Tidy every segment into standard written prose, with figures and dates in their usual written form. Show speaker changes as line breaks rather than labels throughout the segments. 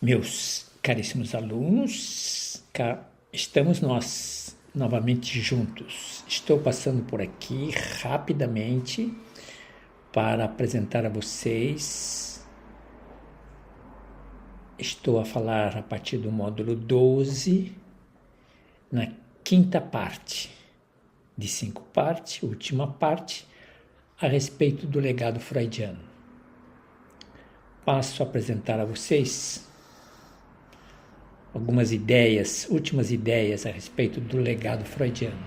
Meus caríssimos alunos, cá estamos nós novamente juntos. Estou passando por aqui rapidamente para apresentar a vocês. Estou a falar a partir do módulo 12, na quinta parte de 5 partes, última parte, a respeito do legado freudiano. Passo a apresentar a vocês algumas ideias, últimas ideias a respeito do legado freudiano.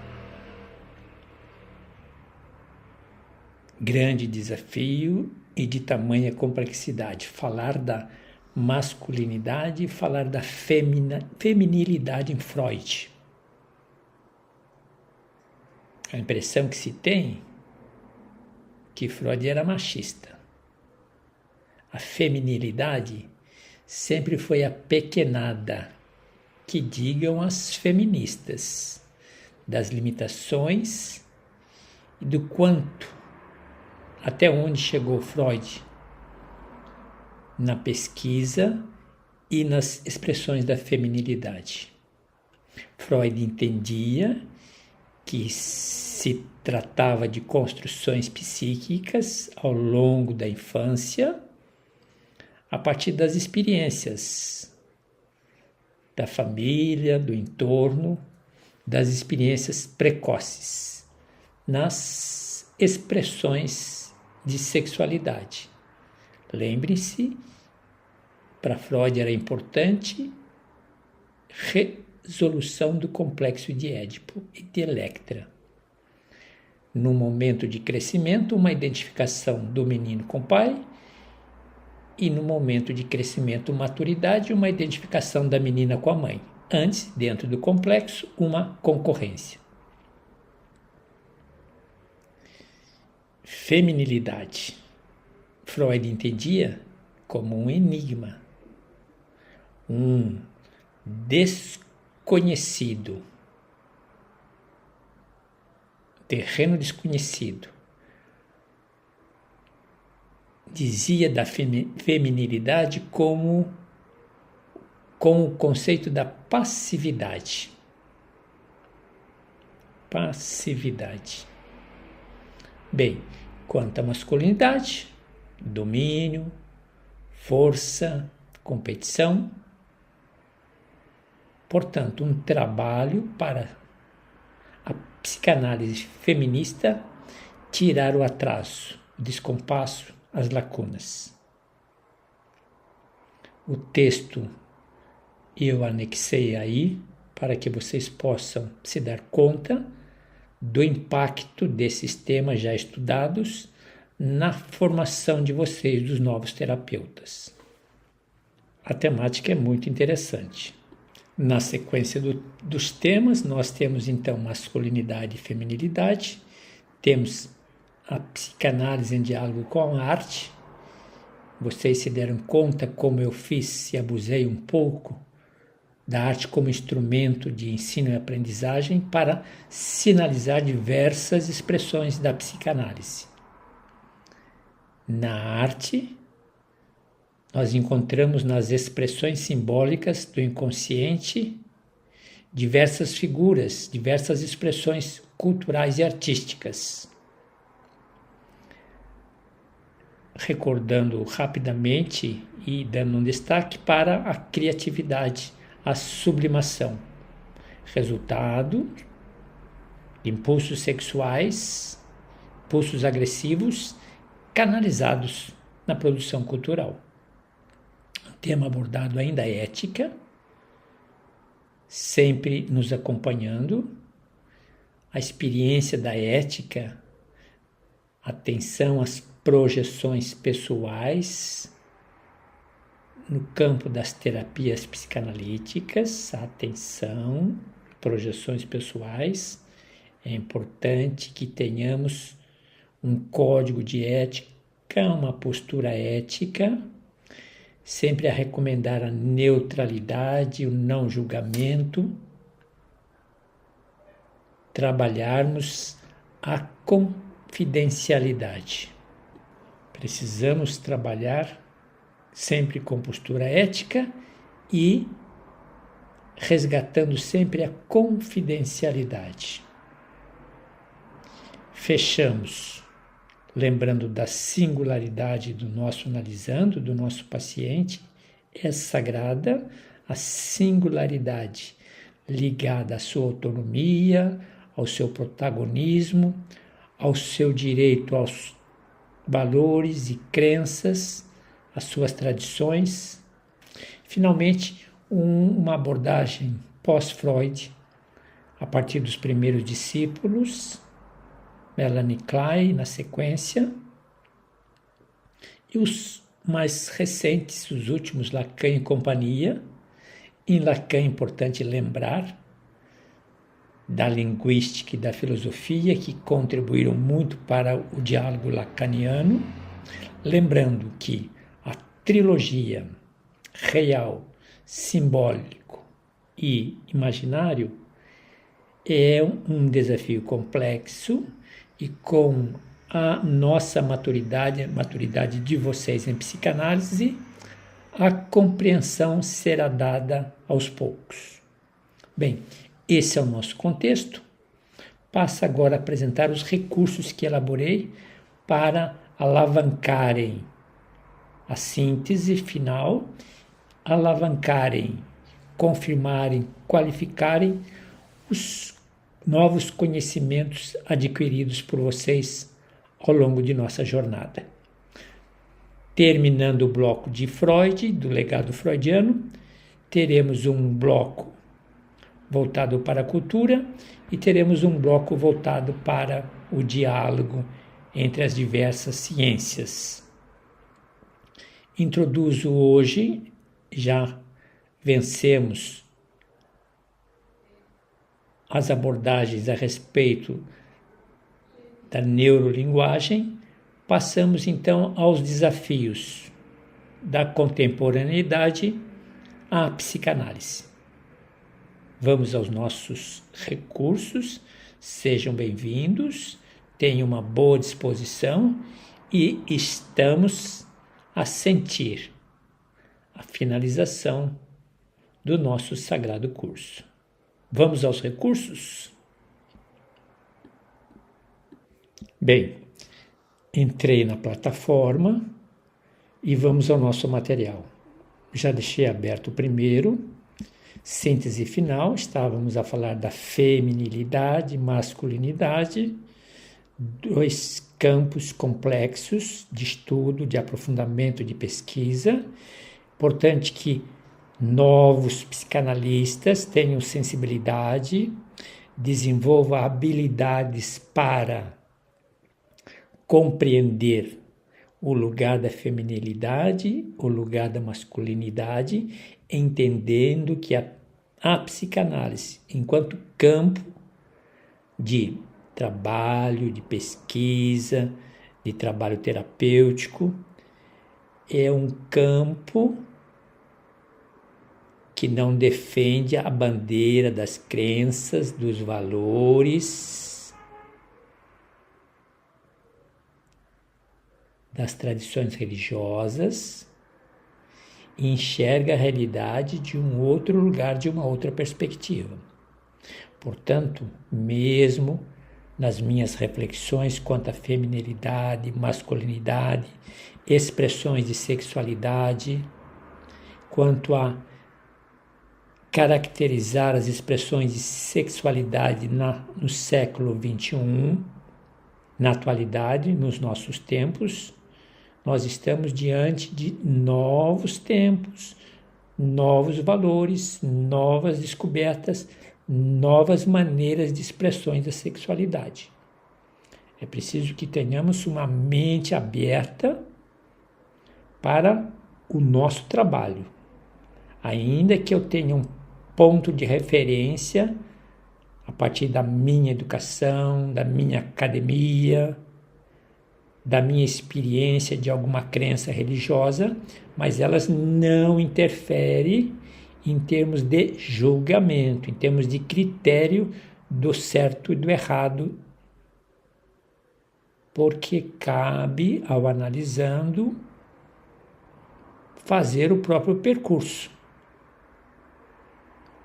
Grande desafio e de tamanha complexidade, falar da masculinidade e falar da feminilidade em Freud. A impressão que se tem que Freud era machista. A feminilidade sempre foi apequenada, que digam as feministas, das limitações e do quanto, até onde chegou Freud na pesquisa e nas expressões da feminilidade. Freud entendia que se tratava de construções psíquicas ao longo da infância, a partir das experiências da família, do entorno, das experiências precoces, nas expressões de sexualidade. Lembre-se, para Freud era importante resolução do complexo de Édipo e de Electra. No momento de crescimento, uma identificação do menino com o pai, e no momento de crescimento e maturidade, uma identificação da menina com a mãe. Antes, dentro do complexo, uma concorrência. Feminilidade. Freud entendia como um enigma, um desconhecido, terreno desconhecido. Dizia da feminilidade com o conceito da passividade. Passividade. Bem, quanto à masculinidade, domínio, força, competição. Portanto, um trabalho para a psicanálise feminista tirar o atraso, o descompasso, as lacunas. O texto eu anexei aí para que vocês possam se dar conta do impacto desses temas já estudados na formação de vocês, dos novos terapeutas. A temática é muito interessante. Na sequência dos temas, nós temos então masculinidade e feminilidade, temos a psicanálise em diálogo com a arte. Vocês se deram conta como eu fiz e abusei um pouco da arte como instrumento de ensino e aprendizagem para sinalizar diversas expressões da psicanálise. Na arte, nós encontramos nas expressões simbólicas do inconsciente diversas figuras, diversas expressões culturais e artísticas. Recordando rapidamente e dando um destaque para a criatividade, a sublimação, resultado de impulsos sexuais, impulsos agressivos, canalizados na produção cultural. O tema abordado ainda é ética, sempre nos acompanhando, a experiência da ética, atenção às projeções pessoais no campo das terapias psicanalíticas, atenção, projeções pessoais. É importante que tenhamos um código de ética, uma postura ética, sempre a recomendar a neutralidade, o não julgamento, trabalharmos a confidencialidade. Precisamos trabalhar sempre com postura ética e resgatando sempre a confidencialidade. Fechamos, lembrando da singularidade do nosso analisando, do nosso paciente, é sagrada a singularidade ligada à sua autonomia, ao seu protagonismo, ao seu direito aos valores e crenças, às suas tradições. Finalmente, uma abordagem pós-Freud, a partir dos primeiros discípulos, Melanie Klein na sequência, e os mais recentes, os últimos, Lacan e companhia. Em Lacan é importante lembrar da linguística e da filosofia que contribuíram muito para o diálogo lacaniano, lembrando que a trilogia real, simbólico e imaginário é um desafio complexo e com a nossa maturidade, a maturidade de vocês em psicanálise, a compreensão será dada aos poucos. Bem, esse é o nosso contexto. Passo agora a apresentar os recursos que elaborei para alavancarem a síntese final, alavancarem, confirmarem, qualificarem os novos conhecimentos adquiridos por vocês ao longo de nossa jornada. Terminando o bloco de Freud, do legado freudiano, teremos um bloco voltado para a cultura e teremos um bloco voltado para o diálogo entre as diversas ciências. Introduzo hoje, já vencemos as abordagens a respeito da neurolinguagem, passamos então aos desafios da contemporaneidade à psicanálise. Vamos aos nossos recursos, sejam bem-vindos, tenham uma boa disposição e estamos a sentir a finalização do nosso sagrado curso. Vamos aos recursos? Bem, entrei na plataforma e vamos ao nosso material. Já deixei aberto o primeiro, síntese final, estávamos a falar da feminilidade, masculinidade, dois campos complexos de estudo, de aprofundamento, de pesquisa. Importante que novos psicanalistas tenham sensibilidade, desenvolvam habilidades para compreender o lugar da feminilidade, o lugar da masculinidade, entendendo que a psicanálise, enquanto campo de trabalho, de pesquisa, de trabalho terapêutico, é um campo que não defende a bandeira das crenças, dos valores, das tradições religiosas, e enxerga a realidade de um outro lugar, de uma outra perspectiva. Portanto, mesmo nas minhas reflexões quanto à feminilidade, masculinidade, expressões de sexualidade, quanto a caracterizar as expressões de sexualidade no século XXI, na atualidade, nos nossos tempos, nós estamos diante de novos tempos, novos valores, novas descobertas, novas maneiras de expressões da sexualidade. É preciso que tenhamos uma mente aberta para o nosso trabalho. Ainda que eu tenha um ponto de referência a partir da minha educação, da minha academia, da minha experiência de alguma crença religiosa, mas elas não interferem em termos de julgamento, em termos de critério do certo e do errado, porque cabe ao analisando fazer o próprio percurso.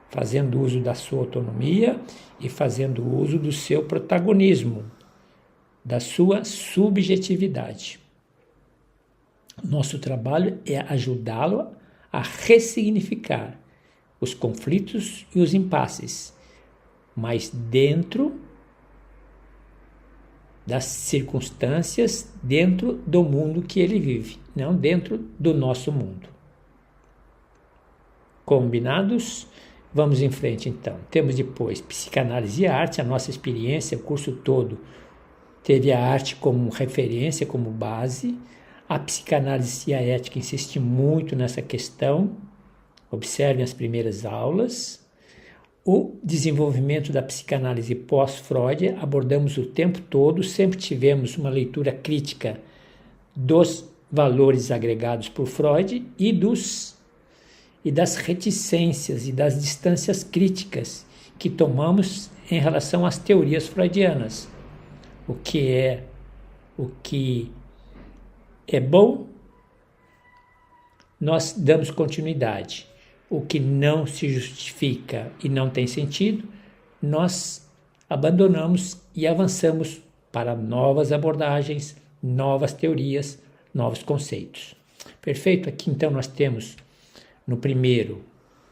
fazendo uso da sua autonomia e fazendo uso do seu protagonismo, da sua subjetividade. Nosso trabalho é ajudá-lo a ressignificar os conflitos e os impasses, mas dentro das circunstâncias, dentro do mundo que ele vive, não dentro do nosso mundo. Combinados? Vamos em frente então. Temos depois psicanálise e arte, a nossa experiência, o curso todo teve a arte como referência, como base. A psicanálise e a ética insistem muito nessa questão. Observem as primeiras aulas. O desenvolvimento da psicanálise pós-Freud, abordamos o tempo todo, sempre tivemos uma leitura crítica dos valores agregados por Freud e das reticências e das distâncias críticas que tomamos em relação às teorias freudianas. O que é bom, nós damos continuidade. O que não se justifica e não tem sentido, nós abandonamos e avançamos para novas abordagens, novas teorias, novos conceitos. Perfeito? Aqui então nós temos no primeiro,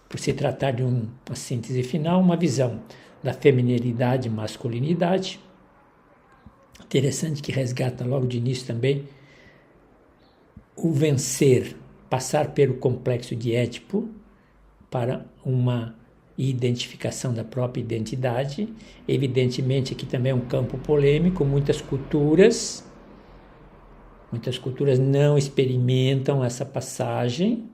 por se tratar de uma síntese final, uma visão da feminilidade e masculinidade. Interessante que resgata logo de início também o vencer, passar pelo complexo de Édipo para uma identificação da própria identidade. Evidentemente aqui também é um campo polêmico, muitas culturas não experimentam essa passagem.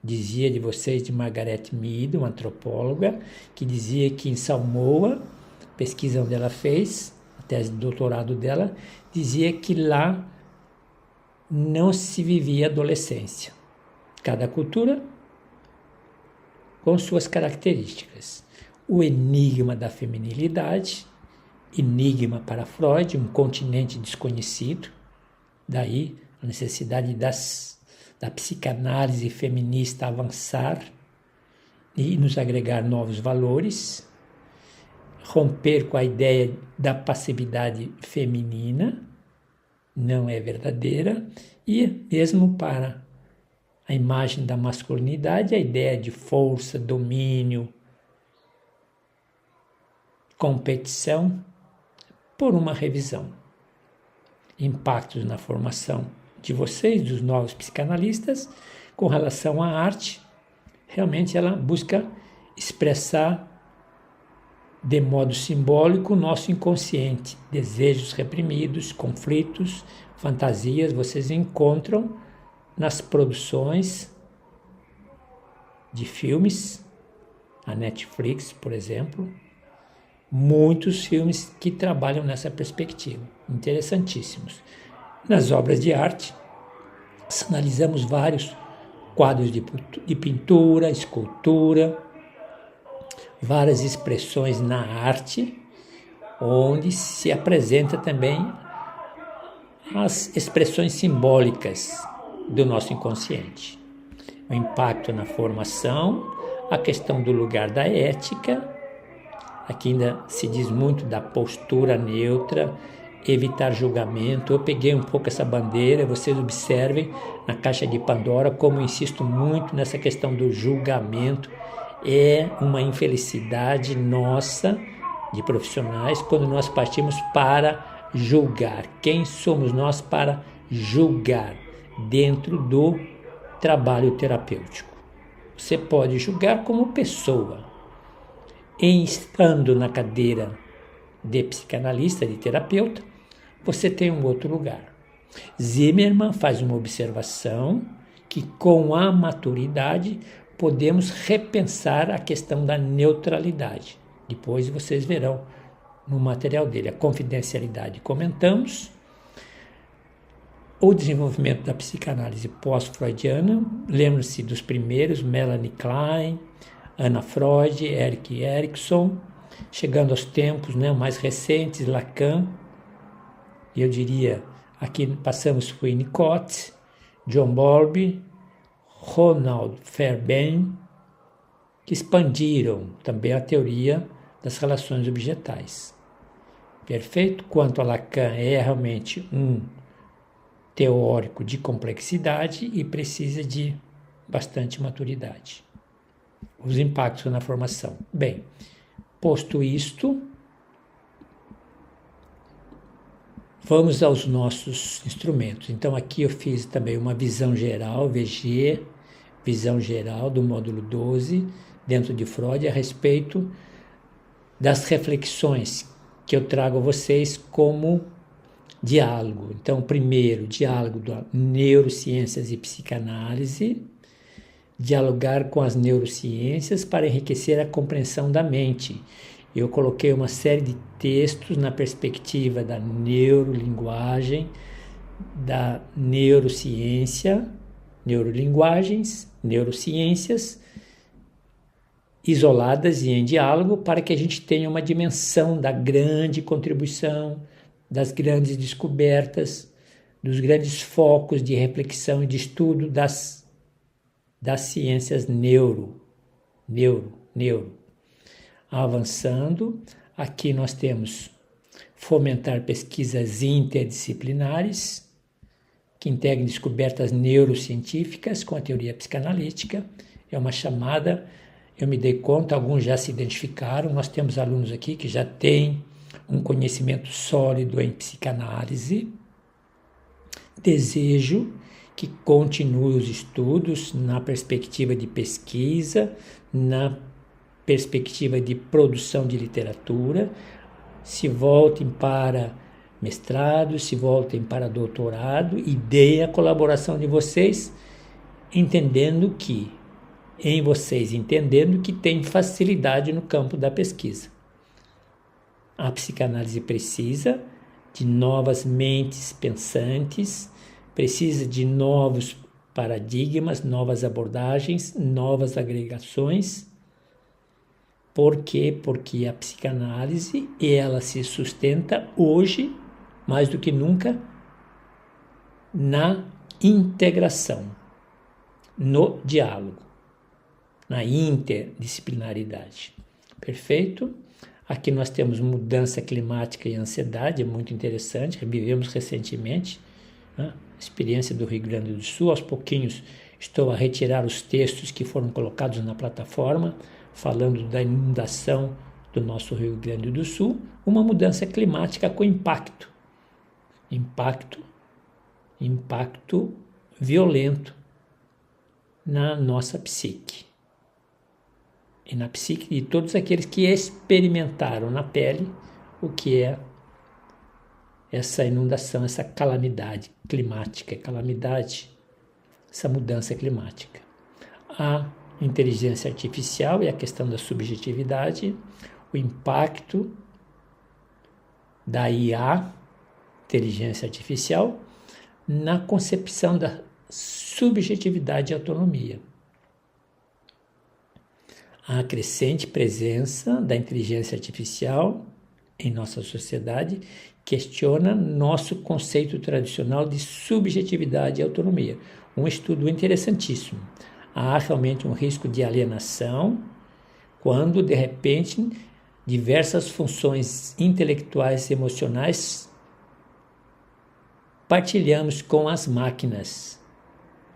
Dizia de vocês de Margaret Mead, uma antropóloga, que dizia que em Samoa, pesquisa onde ela fez, a tese de doutorado dela, dizia que lá não se vivia adolescência. Cada cultura com suas características. O enigma da feminilidade, enigma para Freud, um continente desconhecido, daí a necessidade da psicanálise feminista avançar e nos agregar novos valores, romper com a ideia da passividade feminina, não é verdadeira, e mesmo para a imagem da masculinidade, a ideia de força, domínio, competição, por uma revisão. Impactos na formação de vocês, dos novos psicanalistas, com relação à arte, realmente ela busca expressar de modo simbólico o nosso inconsciente, desejos reprimidos, conflitos, fantasias, vocês encontram nas produções de filmes, a Netflix, por exemplo, muitos filmes que trabalham nessa perspectiva, interessantíssimos. Nas obras de arte, analisamos vários quadros de pintura, escultura, várias expressões na arte, onde se apresenta também as expressões simbólicas do nosso inconsciente. O impacto na formação, a questão do lugar da ética, aqui ainda se diz muito da postura neutra, evitar julgamento. Eu peguei um pouco essa bandeira, vocês observem na caixa de Pandora como eu insisto muito nessa questão do julgamento. É uma infelicidade nossa, de profissionais, quando nós partimos para julgar. Quem somos nós para julgar dentro do trabalho terapêutico? Você pode julgar como pessoa. Estando na cadeira de psicanalista, de terapeuta, você tem um outro lugar. Zimmermann faz uma observação que com a maturidade podemos repensar a questão da neutralidade. Depois vocês verão no material dele a confidencialidade. Comentamos o desenvolvimento da psicanálise pós-freudiana. Lembre-se dos primeiros, Melanie Klein, Anna Freud, Erik Erikson, chegando aos tempos mais recentes, Lacan, e eu diria, aqui passamos por Winnicott, John Bowlby, Ronald Fairbairn, que expandiram também a teoria das relações objetais. Perfeito? Quanto a Lacan, é realmente um teórico de complexidade e precisa de bastante maturidade. Os impactos na formação. Bem, posto isto, vamos aos nossos instrumentos. Então, aqui eu fiz também uma visão geral, VG, visão geral do módulo 12, dentro de Freud, a respeito das reflexões que eu trago a vocês como diálogo. Então, primeiro, diálogo da neurociências e psicanálise, dialogar com as neurociências para enriquecer a compreensão da mente. Eu coloquei uma série de textos na perspectiva da neurolinguagem, da neurociência, neurolinguagens, neurociências, isoladas e em diálogo, para que a gente tenha uma dimensão da grande contribuição, das grandes descobertas, dos grandes focos de reflexão e de estudo das ciências neuro. Avançando, aqui nós temos fomentar pesquisas interdisciplinares, que integrem descobertas neurocientíficas com a teoria psicanalítica. É uma chamada, eu me dei conta, alguns já se identificaram, nós temos alunos aqui que já têm um conhecimento sólido em psicanálise. Desejo que continue os estudos na perspectiva de pesquisa, na perspectiva de produção de literatura, se voltem para mestrado, se voltem para doutorado e deem a colaboração de vocês, entendendo que tem facilidade no campo da pesquisa. A psicanálise precisa de novas mentes pensantes, precisa de novos paradigmas, novas abordagens, novas agregações. Por quê? Porque a psicanálise, ela se sustenta hoje, mais do que nunca, na integração, no diálogo, na interdisciplinaridade. Perfeito? Aqui nós temos mudança climática e ansiedade, é muito interessante, revivemos recentemente, né? A experiência do Rio Grande do Sul. Aos pouquinhos estou a retirar os textos que foram colocados na plataforma, falando da inundação do nosso Rio Grande do Sul, uma mudança climática com impacto violento na nossa psique. E na psique de todos aqueles que experimentaram na pele o que é essa inundação, essa calamidade climática, essa mudança climática. A inteligência artificial e a questão da subjetividade, o impacto da IA, inteligência artificial, na concepção da subjetividade e autonomia. A crescente presença da inteligência artificial em nossa sociedade questiona nosso conceito tradicional de subjetividade e autonomia. Um estudo interessantíssimo. Há realmente um risco de alienação quando, de repente, diversas funções intelectuais e emocionais partilhamos com as máquinas,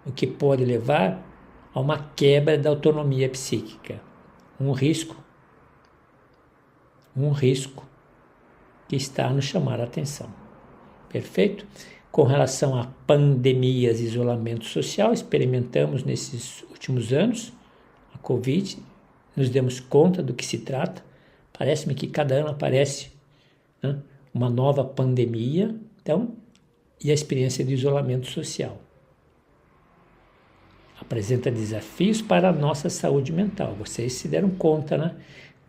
o que pode levar a uma quebra da autonomia psíquica. Um risco que está a nos chamar a atenção. Perfeito? Com relação a pandemias e isolamento social, experimentamos nesses últimos anos a Covid, nos demos conta do que se trata. Parece-me que cada ano aparece, né, uma nova pandemia, então, e a experiência de isolamento social apresenta desafios para a nossa saúde mental. Vocês se deram conta, né?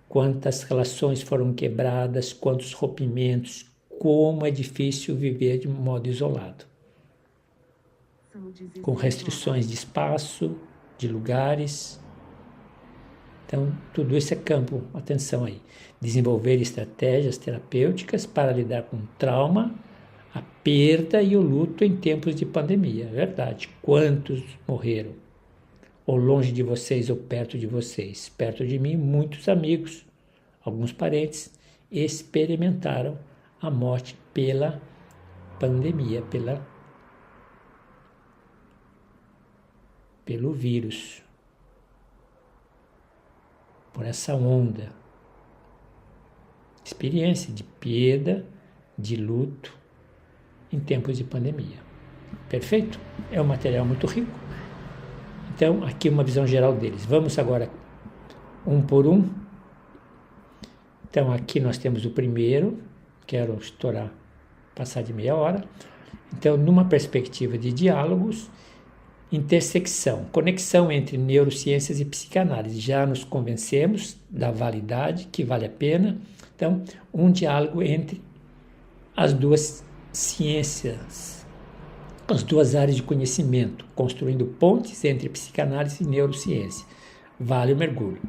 Quantas relações foram quebradas, quantos rompimentos, como é difícil viver de modo isolado. Com restrições de espaço, de lugares. Então, tudo isso é campo, atenção aí. Desenvolver estratégias terapêuticas para lidar com o trauma, a perda e o luto em tempos de pandemia. É verdade. Quantos morreram? ou longe de vocês ou perto de vocês. Perto de mim, muitos amigos, alguns parentes, experimentaram a morte pela pandemia, pelo vírus, por essa onda. Experiência de perda, de luto em tempos de pandemia. Perfeito? É um material muito rico. Então, aqui uma visão geral deles. Vamos agora um por um. Então, aqui nós temos o primeiro. Quero passar de meia hora. Então, numa perspectiva de diálogos, intersecção, conexão entre neurociências e psicanálise. Já nos convencemos da validade, que vale a pena. Então, um diálogo entre as duas ciências, as duas áreas de conhecimento, construindo pontes entre psicanálise e neurociência. Vale o mergulho.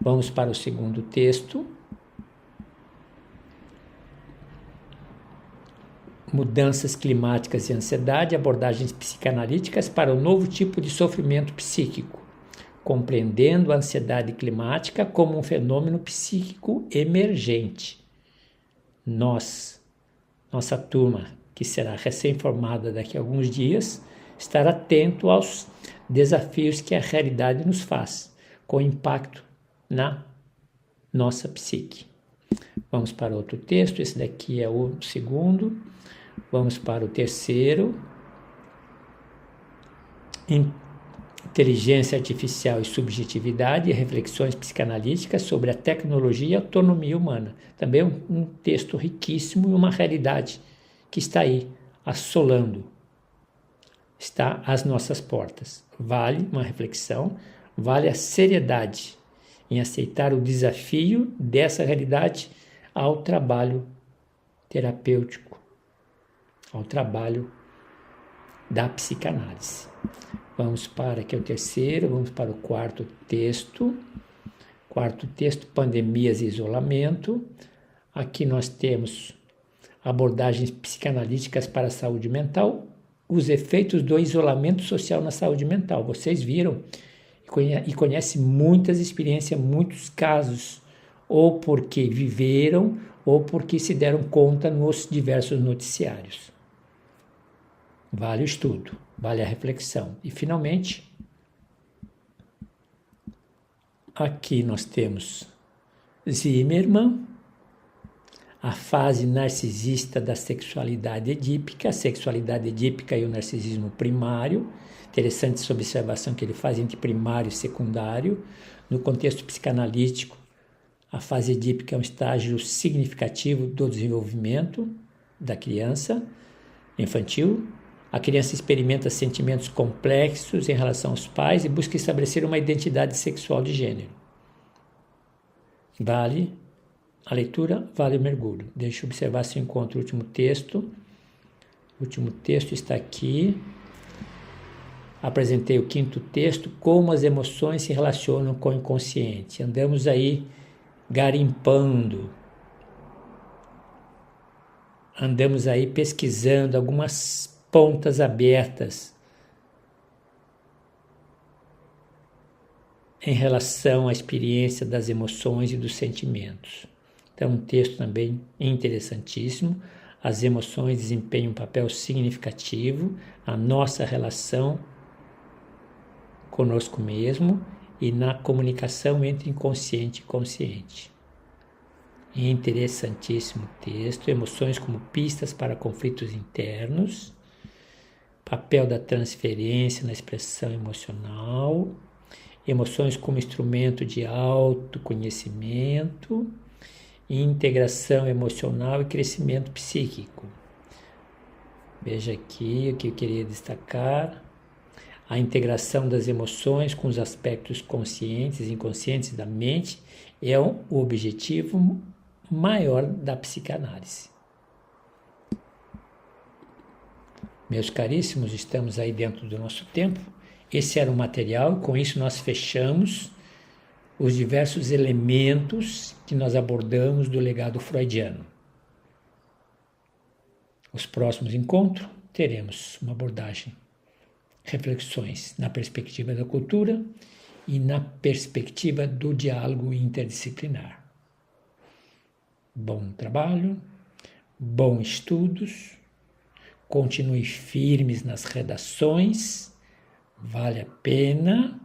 Vamos para o segundo texto. Mudanças climáticas e ansiedade, abordagens psicanalíticas para um novo tipo de sofrimento psíquico, compreendendo a ansiedade climática como um fenômeno psíquico emergente. Nossa turma, que será recém-formada daqui a alguns dias, estará atento aos desafios que a realidade nos faz, com impacto na nossa psique. Vamos para outro texto, esse daqui é o segundo. Vamos para o terceiro. Inteligência artificial e subjetividade, reflexões psicanalíticas sobre a tecnologia e a autonomia humana. Também um texto riquíssimo e uma realidade que está aí, assolando, está às nossas portas. Vale uma reflexão, vale a seriedade em aceitar o desafio dessa realidade ao trabalho terapêutico, ao trabalho da psicanálise. Vamos para aqui o terceiro, vamos para o quarto texto. Quarto texto, pandemias e isolamento. Aqui nós temos abordagens psicanalíticas para a saúde mental, os efeitos do isolamento social na saúde mental. Vocês viram e conhecem muitas experiências, muitos casos, ou porque viveram, ou porque se deram conta nos diversos noticiários. Vale o estudo, vale a reflexão. E, finalmente, aqui nós temos Zimmermann, a fase narcisista da sexualidade edípica, a sexualidade edípica e o narcisismo primário. Interessante essa observação que ele faz entre primário e secundário. No contexto psicanalítico, a fase edípica é um estágio significativo do desenvolvimento da criança infantil. A criança experimenta sentimentos complexos em relação aos pais e busca estabelecer uma identidade sexual de gênero. Vale a leitura, vale o mergulho. Deixa eu observar se eu encontro o último texto. O último texto está aqui. Apresentei o quinto texto, como as emoções se relacionam com o inconsciente. Andamos aí garimpando. Andamos aí pesquisando algumas pontas abertas em relação à experiência das emoções e dos sentimentos. Então, um texto também interessantíssimo. As emoções desempenham um papel significativo na nossa relação conosco mesmo e na comunicação entre inconsciente e consciente. Interessantíssimo texto. Emoções como pistas para conflitos internos. Papel da transferência na expressão emocional. Emoções como instrumento de autoconhecimento. Integração emocional e crescimento psíquico. Veja aqui o que eu queria destacar. A integração das emoções com os aspectos conscientes e inconscientes da mente é o objetivo maior da psicanálise. Meus caríssimos, estamos aí dentro do nosso tempo. Esse era o material, com isso nós fechamos os diversos elementos que nós abordamos do legado freudiano. Os próximos encontros teremos uma abordagem reflexões na perspectiva da cultura e na perspectiva do diálogo interdisciplinar. Bom trabalho, bons estudos, continue firmes nas redações, vale a pena.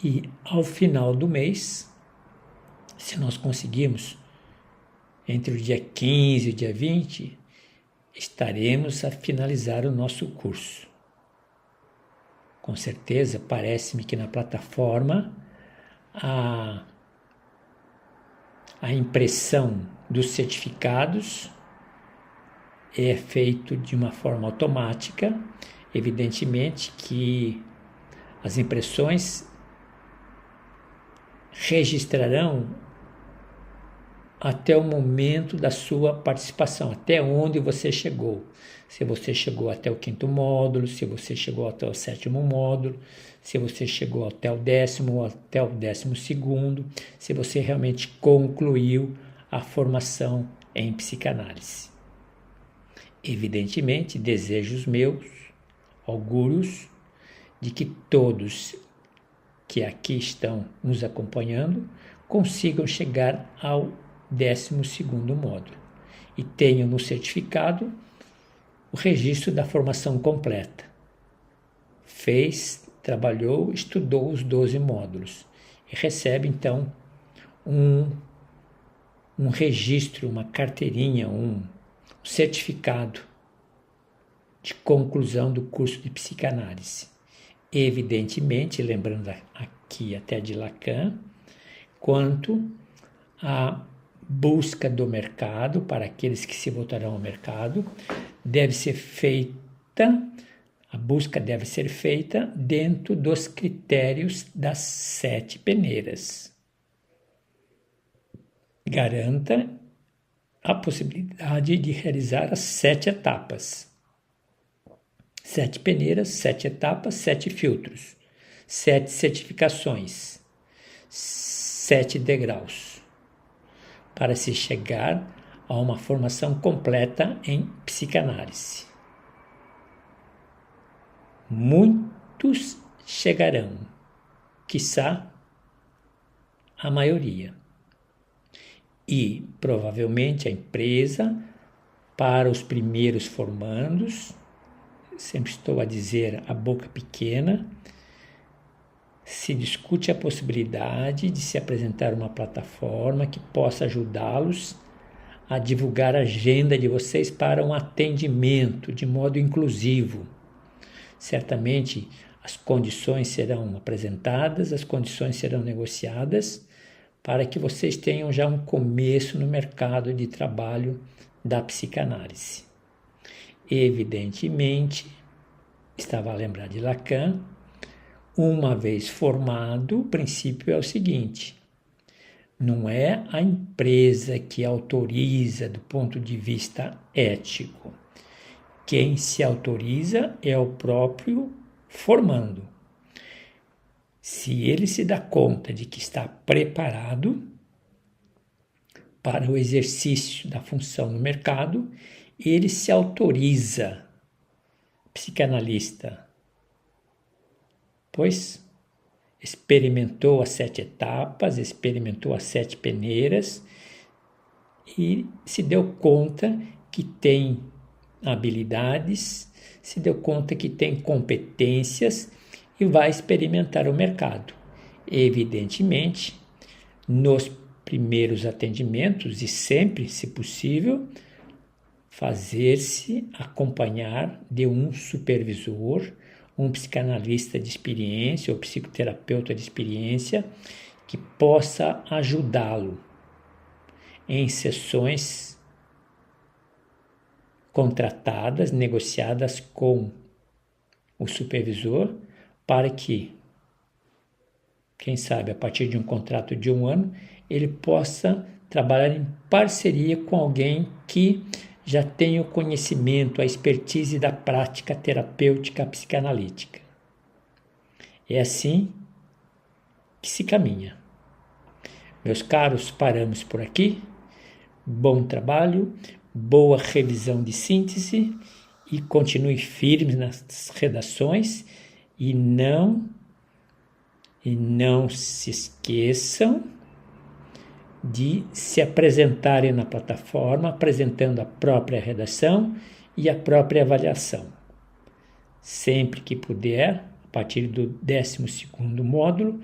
E ao final do mês, se nós conseguirmos, entre o dia 15 e o dia 20, estaremos a finalizar o nosso curso. Com certeza, parece-me que na plataforma a impressão dos certificados é feito de uma forma automática. Evidentemente que as impressões registrarão até o momento da sua participação, até onde você chegou. Se você chegou até o 5º módulo, se você chegou até o 7º módulo, se você chegou até o 10º ou até o 12º, se você realmente concluiu a formação em psicanálise. Evidentemente, desejos meus, augúrios, de que todos que aqui estão nos acompanhando consigam chegar ao 12º módulo e tenham no certificado o registro da formação completa. Fez, trabalhou, estudou os 12 módulos e recebe então um registro, uma carteirinha, um certificado de conclusão do curso de psicanálise. Evidentemente, lembrando aqui até de Lacan, quanto à busca do mercado, para aqueles que se voltarão ao mercado, a busca deve ser feita dentro dos critérios das 7 peneiras. Garanta a possibilidade de realizar as 7 etapas. 7 peneiras, 7 etapas, 7 filtros, 7 certificações, 7 degraus, para se chegar a uma formação completa em psicanálise. Muitos chegarão, quiçá a maioria. E provavelmente a empresa, para os primeiros formandos, sempre estou a dizer a boca pequena, se discute a possibilidade de se apresentar uma plataforma que possa ajudá-los a divulgar a agenda de vocês para um atendimento de modo inclusivo. Certamente as condições serão apresentadas, as condições serão negociadas para que vocês tenham já um começo no mercado de trabalho da psicanálise. Evidentemente, estava a lembrar de Lacan, uma vez formado, o princípio é o seguinte: não é a empresa que autoriza do ponto de vista ético. Quem se autoriza é o próprio formando. Se ele se dá conta de que está preparado para o exercício da função no mercado, ele se autoriza, psicanalista, pois experimentou as 7 etapas, experimentou as 7 peneiras e se deu conta que tem habilidades, se deu conta que tem competências e vai experimentar o mercado. Evidentemente, nos primeiros atendimentos e sempre, se possível, fazer-se acompanhar de um supervisor, um psicanalista de experiência ou psicoterapeuta de experiência que possa ajudá-lo em sessões contratadas, negociadas com o supervisor, para que, quem sabe, a partir de um contrato de 1 ano, ele possa trabalhar em parceria com alguém que já tenha o conhecimento, a expertise da prática terapêutica psicanalítica. É assim que se caminha. Meus caros, paramos por aqui. Bom trabalho, boa revisão de síntese e continue firme nas redações e não se esqueçam de se apresentarem na plataforma, apresentando a própria redação e a própria avaliação. Sempre que puder, a partir do 12º módulo,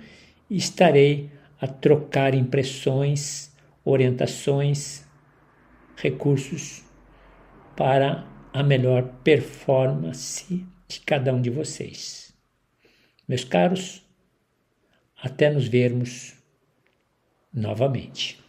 estarei a trocar impressões, orientações, recursos para a melhor performance de cada um de vocês. Meus caros, até nos vermos novamente.